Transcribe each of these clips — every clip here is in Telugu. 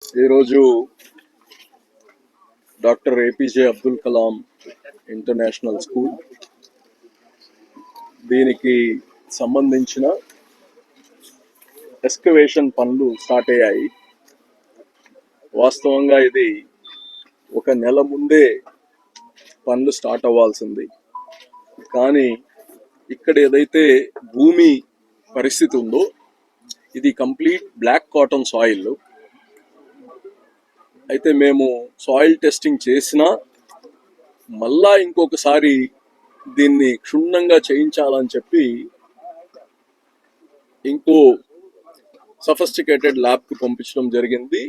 ఈరోజు doctor APJ Abdul Kalam international school దీనికి సంబంధించిన ఎక్స్కవేషన్ పనులు స్టార్ట్ అయ్యాయి. వాస్తవంగా ఇది ఒక నెల ముందే పనులు స్టార్ట్ అవ్వాల్సింది, కానీ ఇక్కడ ఏదైతే భూమి పరిస్థితి ఉందో ఇది కంప్లీట్ బ్లాక్ కాటన్ సాయిల్. అయితే మేము సాయిల్ టెస్టింగ్ చేసినా మళ్ళా ఇంకొకసారి దీన్ని క్షుణ్ణంగా చేయించాలని చెప్పి ఇంకో సఫిస్టికేటెడ్ ల్యాబ్కి పంపించడం జరిగింది.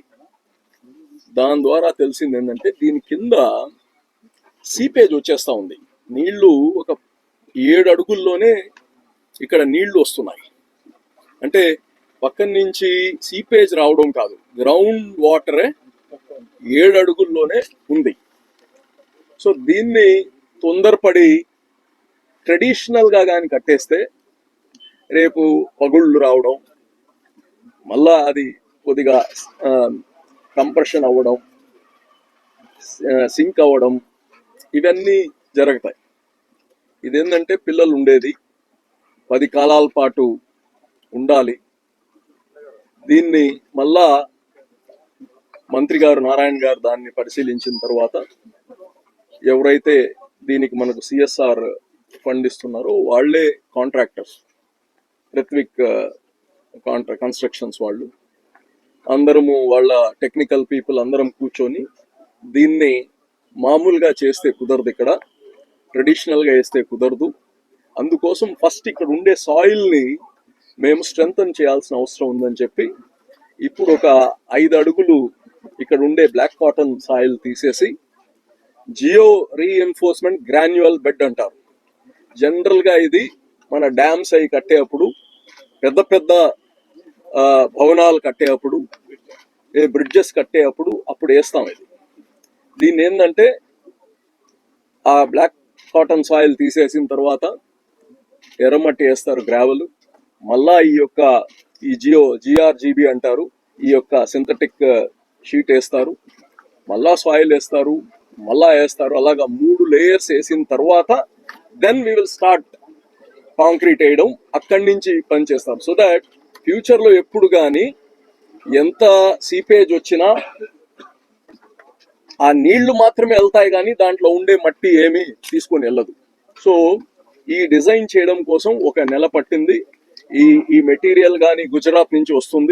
దాని ద్వారా తెలిసింది ఏంటంటే దీని కింద సీపేజ్ వచ్చేస్తూ ఉంది. నీళ్లు ఒక 7 అడుగుల్లోనే ఇక్కడ నీళ్లు వస్తున్నాయి. అంటే పక్కన నుంచి సీపేజ్ రావడం కాదు, గ్రౌండ్ వాటరే 7 అడుగుల్లోనే ఉంది. సో దీన్ని తొందరపడి ట్రెడిషనల్గా కానీ కట్టేస్తే రేపు పగుళ్ళు రావడం, మళ్ళా అది కొద్దిగా కంప్రెషన్ అవ్వడం, సింక్ అవ్వడం, ఇవన్నీ జరుగుతాయి. ఇదేంటంటే పిల్లలు ఉండేది 10 కాలాల పాటు ఉండాలి. దీన్ని మళ్ళా మంత్రి గారు నారాయణ గారు దాన్ని పరిశీలించిన తర్వాత ఎవరైతే దీనికి మనకు సిఎస్ఆర్ ఫండ్ ఇస్తున్నారో వాళ్లే కాంట్రాక్టర్స్, రిత్విక్ కన్స్ట్రక్షన్స్ వాళ్ళు, అందరము వాళ్ళ టెక్నికల్ పీపుల్ అందరం కూర్చొని దీన్ని మామూలుగా చేస్తే కుదరదు, ఇక్కడ ట్రెడిషనల్గా వేస్తే కుదరదు. అందుకోసం ఫస్ట్ ఇక్కడ ఉండే సాయిల్ని మేము స్ట్రెంగ్తన్ చేయాల్సిన అవసరం ఉందని చెప్పి ఇప్పుడు ఒక 5 అడుగులు ఇక్కడ ఉండే బ్లాక్ కాటన్ సాయిల్ తీసేసి జియో రీఎన్ఫోర్స్మెంట్ గ్రాన్యువల్ బెడ్ అంటారు. జనరల్గా ఇది మన డ్యామ్స్ అవి కట్టేటప్పుడు, పెద్ద పెద్ద భవనాలు కట్టేటప్పుడు, బ్రిడ్జెస్ కట్టేటప్పుడు అప్పుడు వేస్తాం. దీన్ని ఏంటంటే ఆ బ్లాక్ కాటన్ సాయిల్ తీసేసిన తర్వాత ఎర్రమట్టి వేస్తారు, గ్రావెల్, మళ్ళా ఈ జిఆర్జీబీ అంటారు, ఈ యొక్క సింథటిక్ షీట్ వేస్తారు, మళ్ళా సాయిల్ వేస్తారు, మళ్ళా వేస్తారు. అలాగా 3 లేయర్స్ వేసిన తర్వాత then we will start concrete వేయడం. అక్కడి నుంచి పని చేస్తాం. సో దాట్ ఫ్యూచర్లో ఎప్పుడు కానీ ఎంత సీపేజ్ వచ్చినా ఆ నీళ్లు మాత్రమే వెళ్తాయి, కానీ దాంట్లో ఉండే మట్టి ఏమీ తీసుకొని వెళ్ళదు. సో ఈ డిజైన్ చేయడం కోసం ఒక నెల పట్టింది. ఈ మెటీరియల్ కానీ గుజరాత్ నుంచి వస్తుంది.